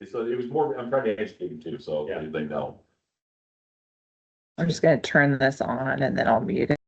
So it was more, I'm trying to educate you too, so they know. I'm just gonna turn this on and then I'll mute it.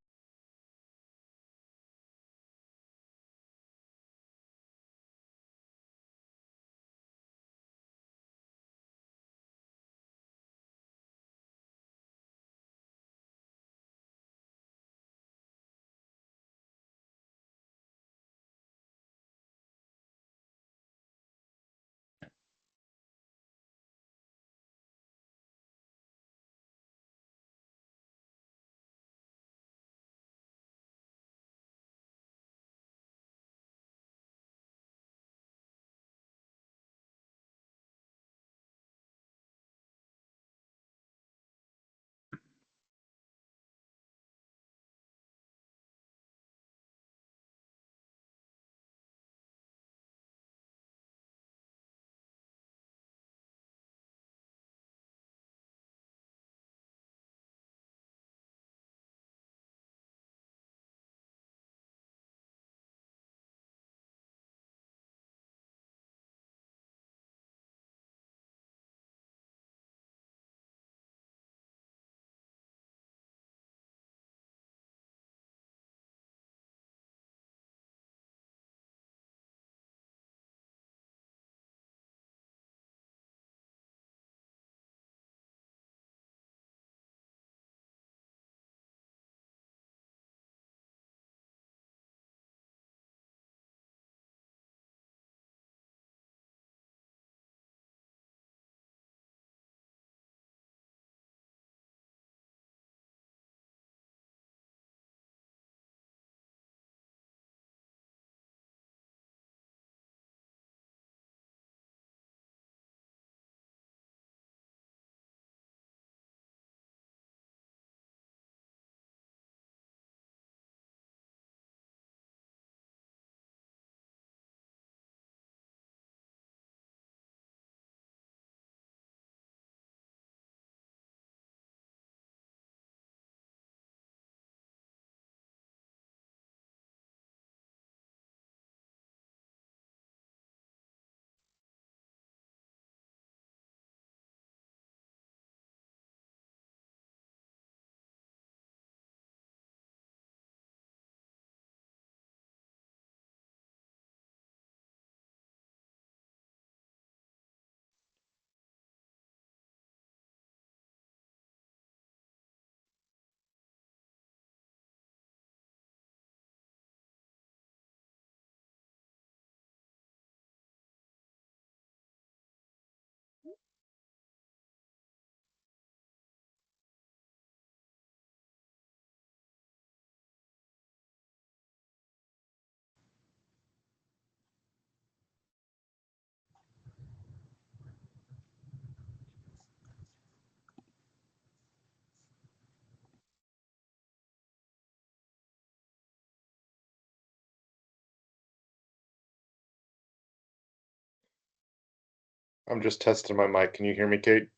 I'm just testing my mic. Can you hear me, Kate?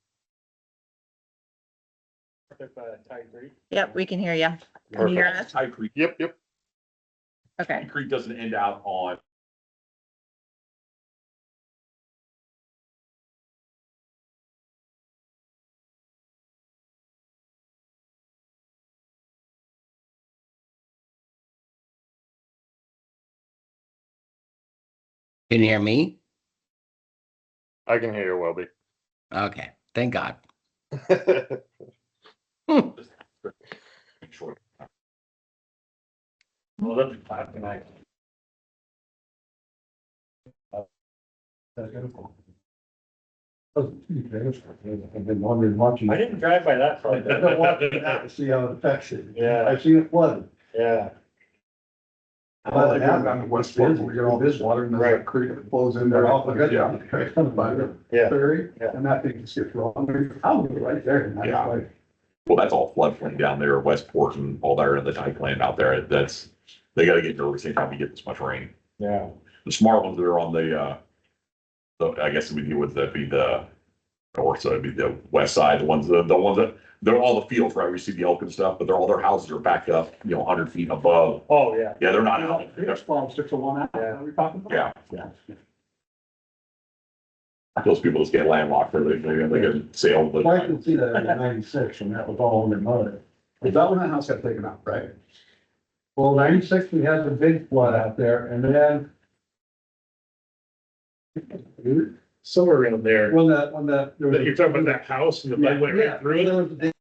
Yep, we can hear you. Can you hear us? High Creek, Yep. Okay. High Creek doesn't end out on. Can you hear me? I can hear you, Welby. Okay, thank God. Short. Well, that'd be fine tonight. I've been wondering, watching. I didn't drive by that far. I've been watching that to see how it affects it. Yeah. I've seen it flooded. Yeah. Well, they have on the west end, we get all this water and there's a creek that flows in there off the gut. Yeah. By the ferry, and that thing just gets wrong. I'll be right there. And Yeah. like, Well, that's all floodplain down there, Westport and all there in the dike land out there. That's, they gotta get nervous anytime we get this much rain. yeah. The smart ones that are on the I guess it would be, would that be the north side, be the west side, the ones that, they're all the fields, right? We see the elk and stuff, but all their houses are back up, 100 feet above. Oh, yeah. Yeah, they're not out. It's from 601 out. Yeah. Are we talking about? Yeah. Yeah. those people just get landlocked for they get sailed. Well, I can see that in '96, and that was all under mud. Is that when that house got taken out, right? Well, '96, we had the big flood out there, and then Somewhere around there. when there was. You're talking about that house and the Yeah, mud went yeah, right through it? there was a big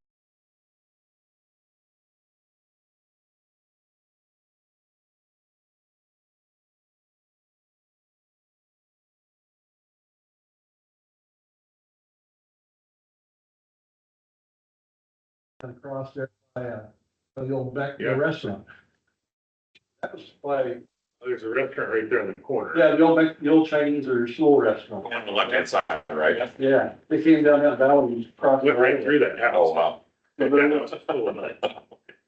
across there by the old back, Yeah. the restaurant. That was by, There's a restaurant right there in the corner. yeah, the old Chinese or Soul restaurant. On the left-hand side, right? Yeah, they came down that valley and crossed. Went right through that Oh, house. wow. That house was full of mud.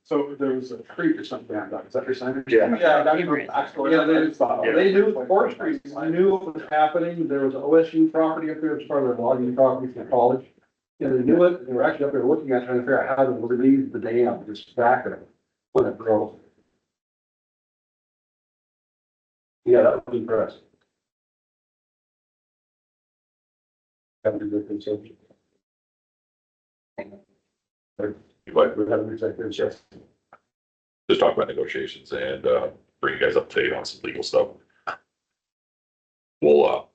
So there was a creek or something down there, is that your sign? Yeah. Yeah, That's the backstory. Yeah, they- Yeah. They knew, Forest Creek, I knew what was happening, there was OSU property up there, as part of their logging property from college. And they knew it, they were actually up there looking at, trying to figure out how to relieve the dam, just back it when it broke. Yeah, that was impressive. Have a good consumption. But We have an executive session. just talk about negotiations and, bring you guys up to date on some legal stuff. We'll,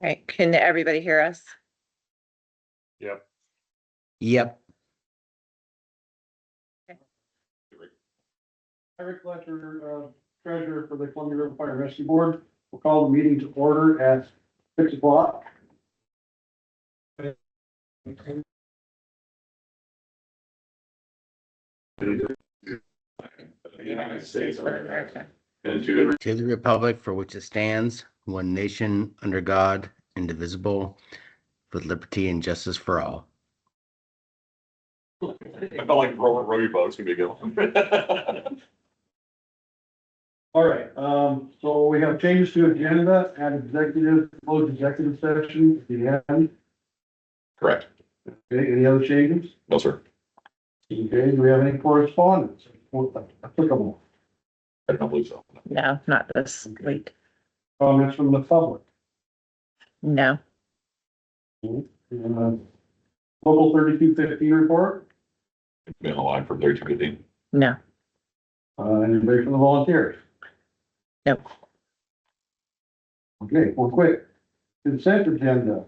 Okay, can everybody hear us? Yep. Yep. Eric Fletcher, treasurer for the Columbia River Fire Rescue Board. We'll call the meeting to order at 6 o'clock. United States of America. and to To the republic for which it stands, one nation, under God, indivisible, with liberty and justice for all. I felt like Roy Boat's gonna be a good one. All right, so we have changes to agenda and closed executive session at the end. Correct. Okay, any other changes? No, sir. Okay, do we have any correspondence? Applicable I don't believe so. No, not this week. comments from the public? No. Local 3250 report, Be on the line for 3215. No. anybody from the volunteers? Nope. Okay, well, quick, consent agenda.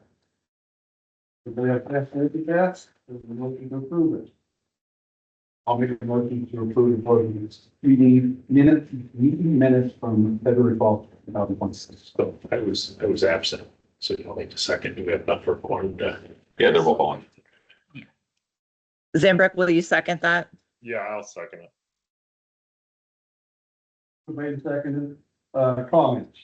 Anybody have anything to ask? There's a motion to approve it. I'll make a motion to approve the meeting minutes from February 12th, 2026. So I was absent, so you'll need a second. Do we have enough for one? Yeah, they're both on. Zambrook, will you second that? Yeah, I'll second it. Made and seconded, comments?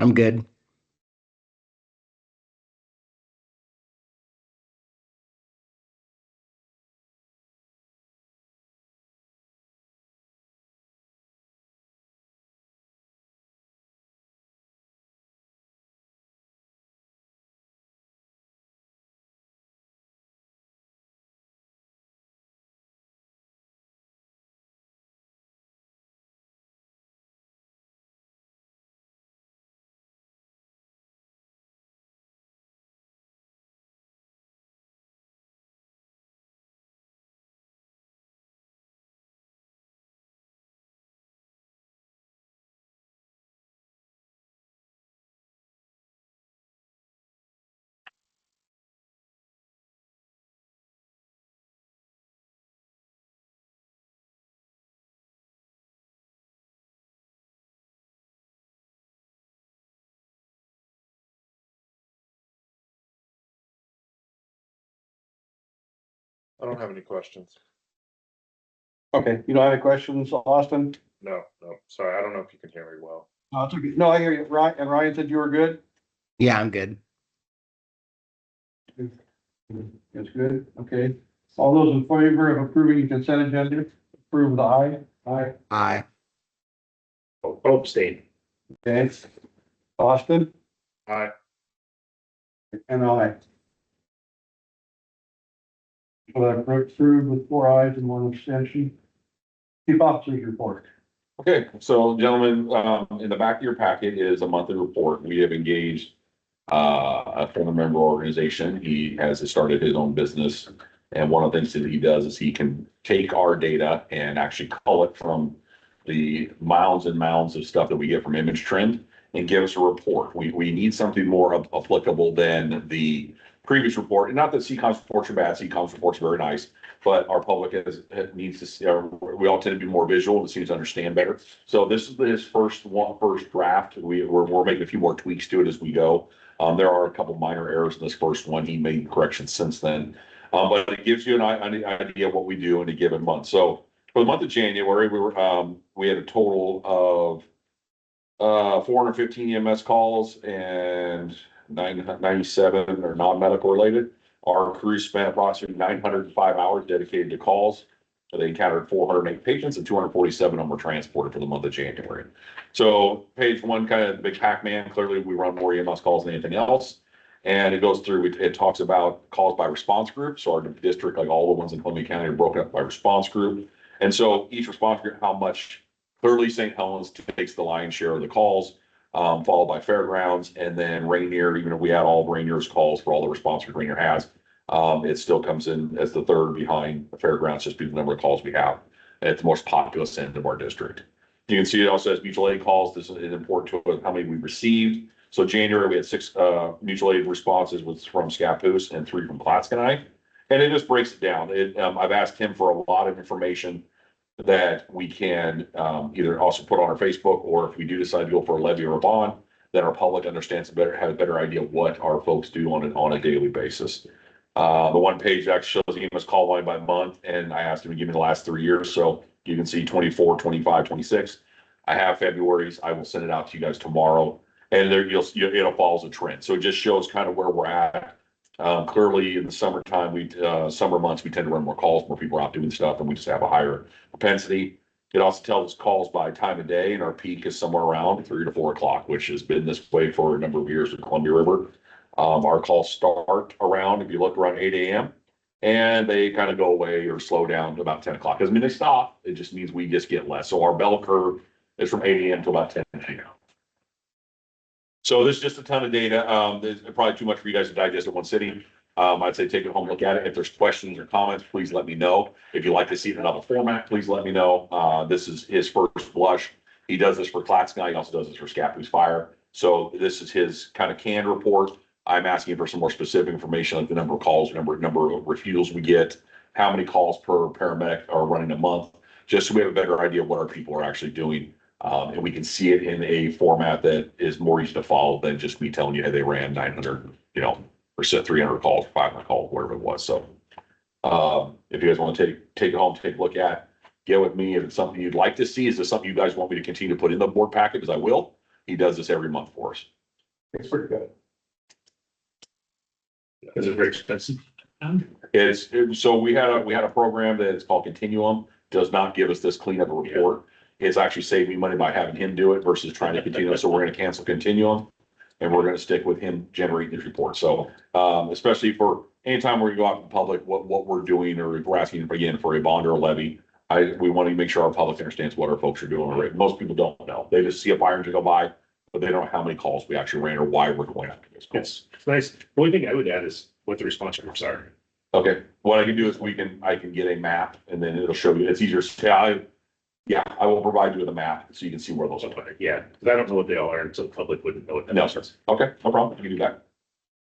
I'm good. I don't have any questions. Okay, you don't have any questions, Austin? No, sorry, I don't know if you can hear me well. No, it's okay. No, I hear you. Ryan, and Ryan said you were good? Yeah, I'm good. That's good, okay. All those in favor of approving the consent agenda, approve the aye. Aye. Aye. Abstain. Okay. Austin Aye. and aye. So that approved with 4 ayes and 1 abstention. Chief Officer's report. Okay, so gentlemen, in the back of your packet is a monthly report. We have engaged a former member organization. He has started his own business. And one of the things that he does is he can take our data and actually cull it from the mounds and mounds of stuff that we get from Image Trend and give us a report. We need something more applicable than the previous report. And not that CCOM's reports are bad, CCOM's reports are very nice, but our public needs to see, we all tend to be more visual, it seems to understand better. So this is his first draft. We're making a few more tweaks to it as we go. There are a couple minor errors in this first one. He made corrections since then. But it gives you an idea of what we do in a given month. So for the month of January, we had a total of 415 EMS calls and 997 are non-medical related. Our crew spent approximately 905 hours dedicated to calls. They encountered 408 patients and 247 of them were transported for the month of January. So page one, kind of the big Pac-Man. Clearly, we run more EMS calls than anything else. And it goes through, it talks about calls by response group. So our district, like all the ones in Columbia County, are broken up by response group. And so each response group, how much, clearly St. Helens takes the lion's share of the calls, followed by Fairgrounds, and then Rainier. Even if we add all of Rainier's calls for all the response group Rainier has, it still comes in as the third behind the Fairgrounds, just because the number of calls we have. And it's the most populous end of our district. You can see it also has mutual aid calls. This is important to how many we received. So January, we had 6 mutual aid responses from Scappoose and 3 from Clatskanie. And it just breaks it down. I've asked him for a lot of information that we can either also put on our Facebook, or if we do decide to go for a levy or a bond, then our public understands have a better idea of what our folks do on a daily basis. The one page actually shows the EMS call line by month, and I asked him to give me the last 3 years. So you can see 24, 25, 26. I have February's. I will send it out to you guys tomorrow. And there it'll follows a trend. So it just shows kind of where we're at. Clearly in the summertime, summer months, we tend to run more calls, more people are out doing stuff, and we just have a higher propensity. It also tells us calls by time of day, and our peak is somewhere around 3 to 4 o'clock, which has been this way for a number of years with Columbia River. Our calls start around, if you look, around 8 a.m. and they kind of go away or slow down to about 10 o'clock. Doesn't mean they stop. It just means we just get less. So our bell curve is from 8 a.m. to about 10 a.m. So this is just a ton of data. There's probably too much for you guys to digest in one sitting. I'd say take it home, look at it. If there's questions or comments, please let me know. If you'd like to see it in another format, please let me know. This is his first blush. He does this for Clatskanie. He also does this for Scappoose Fire. So this is his kind of canned report. I'm asking for some more specific information, like the number of calls, number of refusals we get, how many calls per paramedic are running a month, just so we have a better idea of what our people are actually doing. And we can see it in a format that is more easy to follow than just me telling you, hey, they ran 900, or 300 calls, 500 calls, whatever it was. So if you guys want to take it home, take a look at, get with me. If it's something you'd like to see, is this something you guys want me to continue to put in the board packet? Because I will. He does this every month for us. It's pretty good. Is it very expensive? So we had a program that is called Continuum, does not give us this cleanup report. It's actually saved me money by having him do it versus trying to continue. So we're gonna cancel Continuum and we're gonna stick with him generating this report. So, especially for anytime we go out in public, what we're doing, or if we're asking again for a bond or a levy, we want to make sure our public understands what our folks are doing. Right? Most people don't know. They just see a fire engine go by, but they don't know how many calls we actually ran or why we're going after this. It's nice. The only thing I would add is what the response groups are. Okay, what I can do is I can get a map and then it'll show you, it's easier to say, I will provide you with a map so you can see where those are. Yeah, because I don't know what they all are, and so the public wouldn't know what that No, is. okay, no problem, I can do that.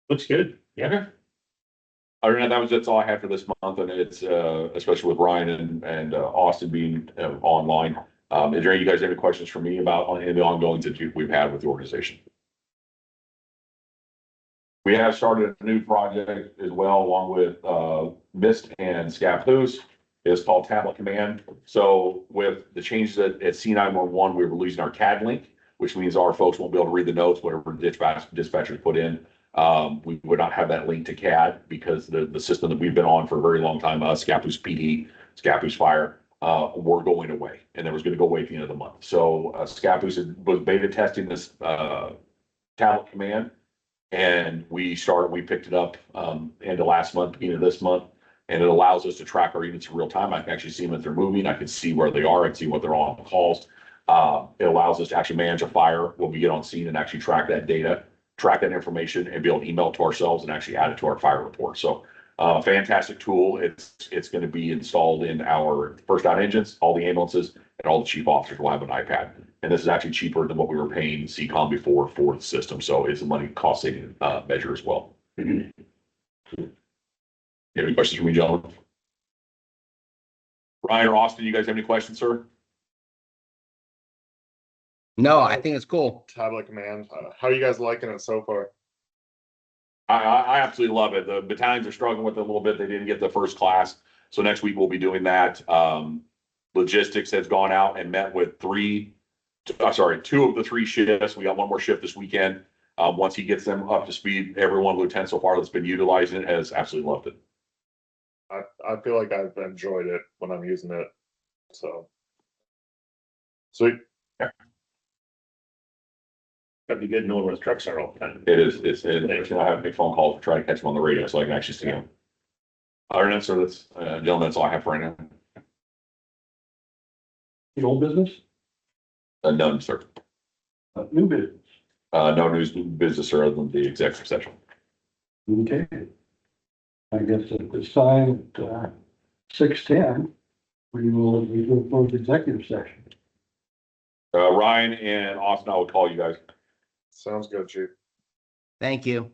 Looks good. Yeah. Okay. Other than that, that's all I have for this month, and it's, especially with Ryan and Austin being online. Is there any, you guys have any questions for me about any of the ongoings that we've had with the organization? We have started a new project as well, along with Mist and Scappoose. It's called Tablet Command. So with the changes at C911, we're releasing our CAD link, which means our folks won't be able to read the notes, whatever dispatchers put in. We would not have that link to CAD because the system that we've been on for a very long time, Scappoose PD, Scappoose Fire, were going away, and it was going to go away at the end of the month. So Scappoose was beta testing this Tablet Command, and we picked it up end of last month, beginning of this month, and it allows us to track our units in real time. I can actually see them if they're moving. I can see where they are. I can see what they're on calls. It allows us to actually manage a fire when we get on scene and actually track that data, track that information, and be able to email it to ourselves and actually add it to our fire report. So fantastic tool. It's going to be installed in our first out engines, all the ambulances, and all the chief officers will have an iPad. And this is actually cheaper than what we were paying CCOM before for the system. So it's a money cost saving measure as well. You have any questions for me, gentlemen? Ryan or Austin, you guys have any questions, sir? No, I think it's cool. Tablet Command, how are you guys liking it so far? I absolutely love it. The battalions are struggling with it a little bit. They didn't get the first class. So next week we'll be doing that. Logistics has gone out and met with two of the three shifts. We got one more shift this weekend. Once he gets them up to speed, everyone lieutenant so far that's been utilizing it has absolutely loved it. I feel like I've enjoyed it when I'm using it. So sweet. That'd be good knowing where the trucks are all the time. It is. It's interesting. I have to make phone calls to try to catch them on the radio so I can actually see them. Other than that, so that's, gentlemen, that's all I have for right now. The old business, None, sir. new business. No news business other than the executive session. Okay. I guess at this time, 6:10, we will close the executive session. Ryan and Austin, I will call you guys. Sounds good, Chief. Thank you.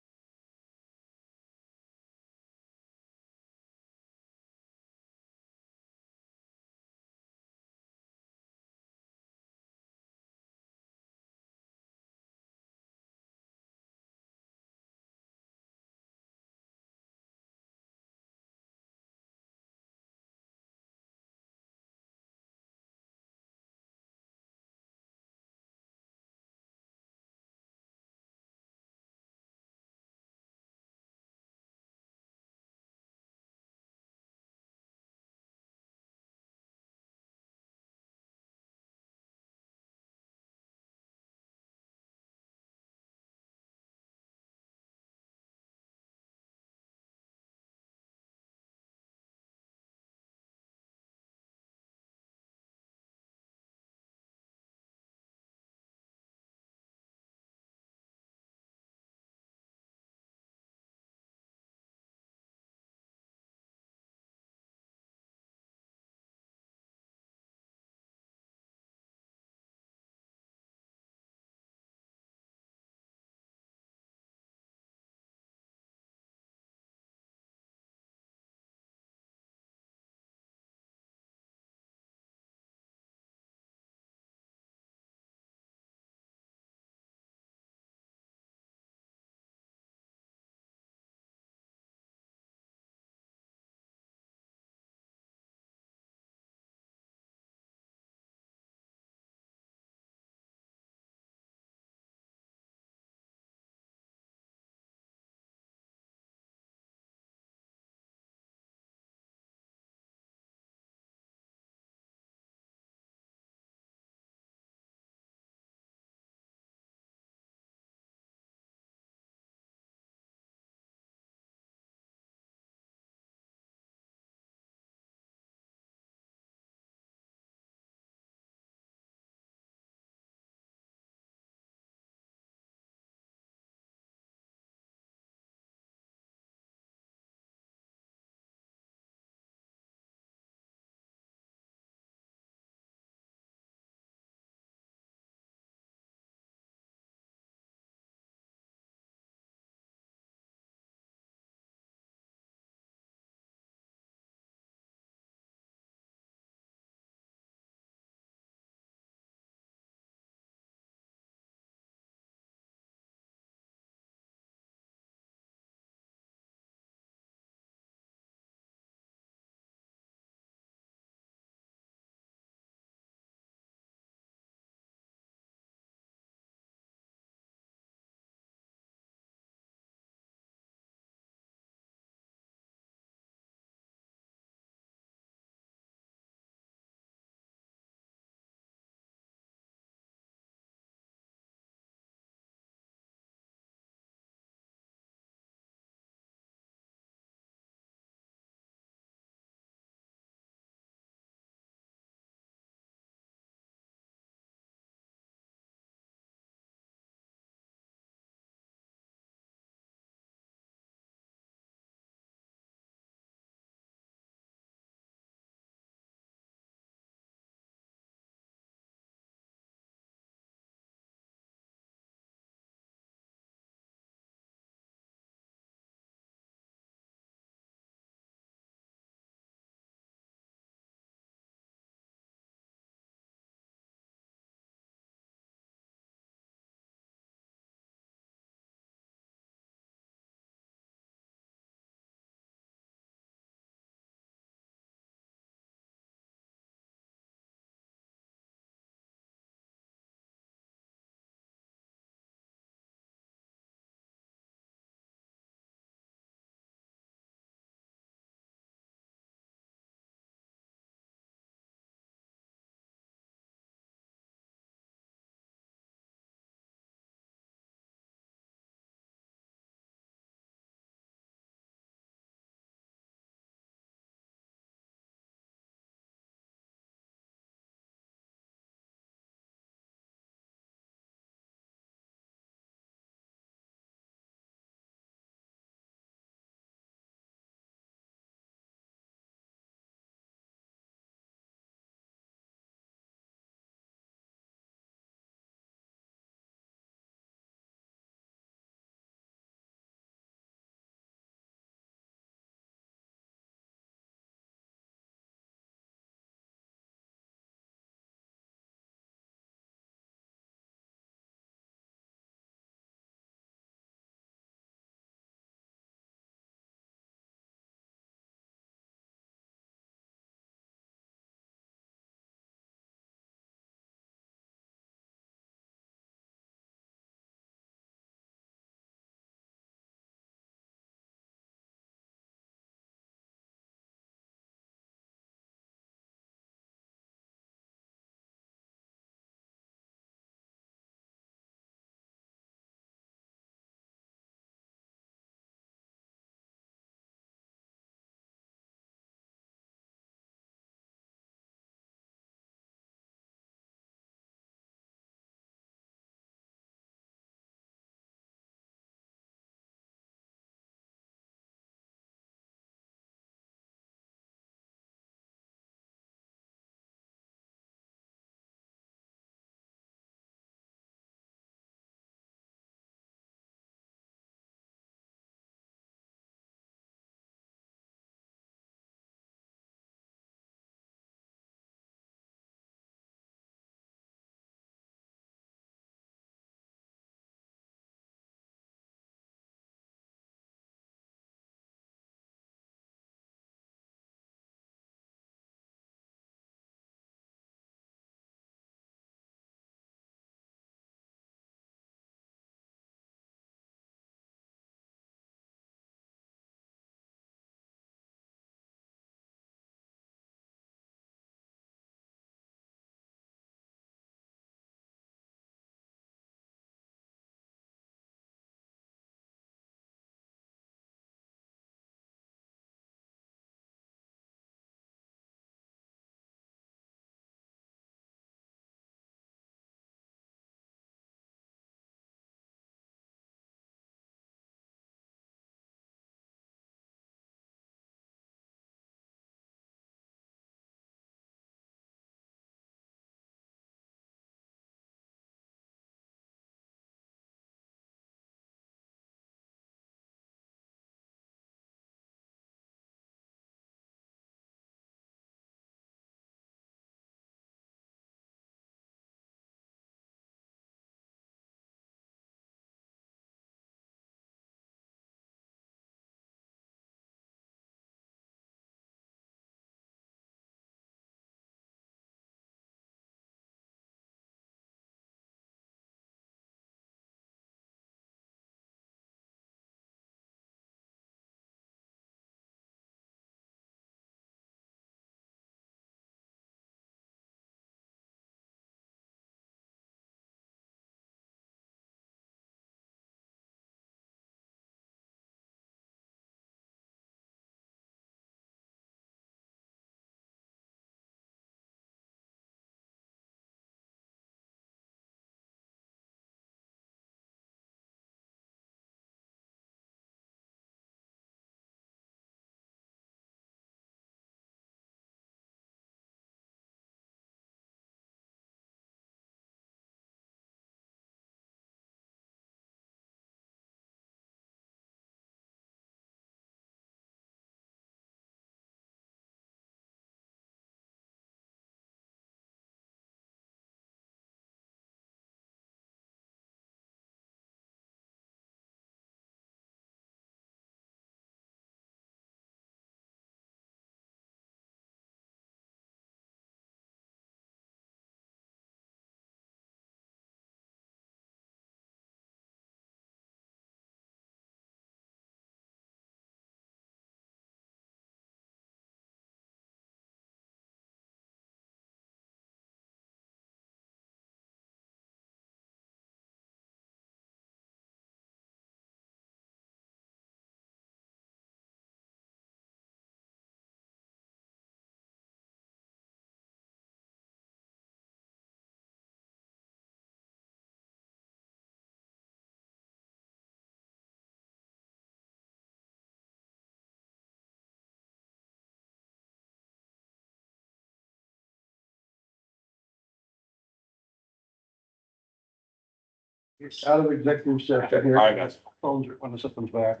Out of executive session here. All right, guys. Phones when the system's back.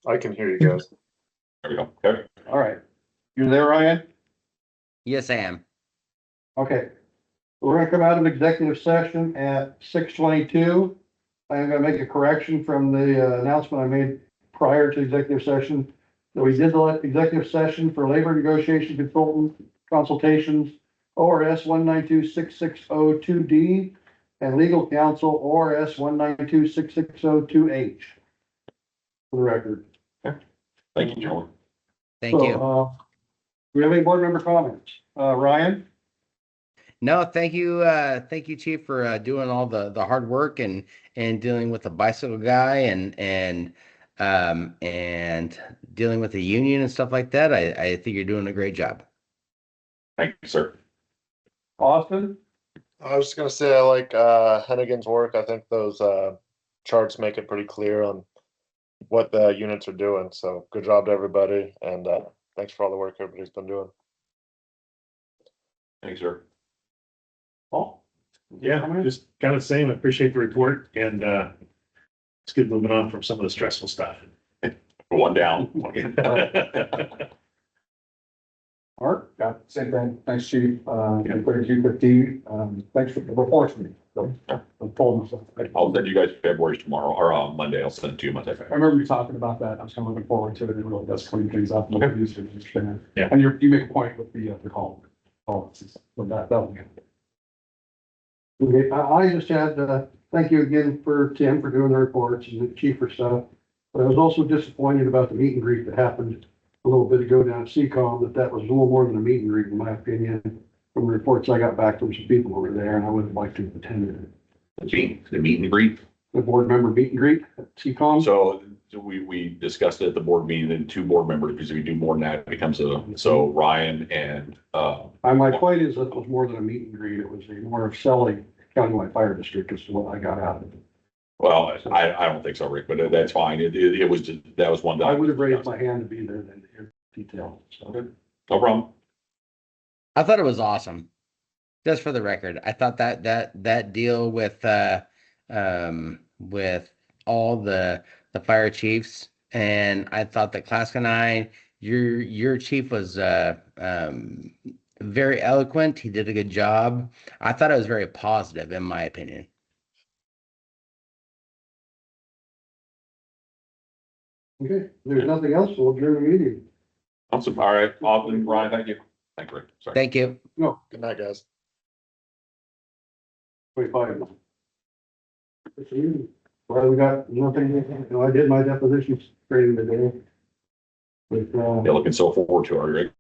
I can hear you guys. There we go. Okay. All right. You there, Ryan? Yes, I am. Okay. We're gonna come out of executive session at 6:22. I am gonna make a correction from the announcement I made prior to executive session. That we did the executive session for labor negotiation consultant consultations, ORS 1926602D, and legal counsel ORS 1926602H. For the record. Thank you, gentlemen. Thank So, you. do we have any board member comments? Ryan? No, thank you, Chief, for doing all the hard work and dealing with the bicycle guy and dealing with the union and stuff like that. I think you're doing a great job. Thank you, sir. Austin? I was just gonna say I like Hennigan's work. I think those charts make it pretty clear on what the units are doing. So good job to everybody, and thanks for all the work everybody's been doing. Thanks, sir. Paul? Yeah, just kind of the same. I appreciate the report and it's good moving on from some of the stressful stuff. One down. Mark? Yeah, same thing. Thanks, chief. Thank you, 50. Thanks for the reports for me. So, I'm told myself. I'll send you guys February's tomorrow or Monday. I'll send it to you Monday. I remember you talking about that. I was kind of looking forward to it. It really does clean things up. And Okay. easier to understand. Yeah. And you make a point with the call. So that'll be good. Okay, I just had, thank you again for Tim for doing the reports and the chief for stuff. But I was also disappointed about the meet and greet that happened a little bit ago down at CCOM, that was a little more than a meet and greet, in my opinion. From the reports I got back from some people over there, and I would have liked to have attended The meet and greet. the board member meet and greet at CCOM. So we discussed it at the board meeting and 2 board members, because if you do more than that, it becomes so Ryan and, My point is that it was more than a meet and greet. It was a more of selling countywide fire district is what I got out of it. well, I don't think so, Rick, but that's fine. It was just, that was one that. I would have raised my hand to be there than to hear detail, so. No problem. I thought it was awesome. Just for the record, I thought that deal with all the fire chiefs, and I thought that Class 9, your chief was very eloquent. He did a good job. I thought it was very positive, in my opinion. Okay, if there's nothing else, we'll adjourn the meeting. Awesome. All right. Awesome. Ryan, thank you. Thank you, Rick. Sorry. Thank you. No, Good night, guys. 25. Well, we got nothing, I did my depositions training today. With, You're looking so forward to it, Rick.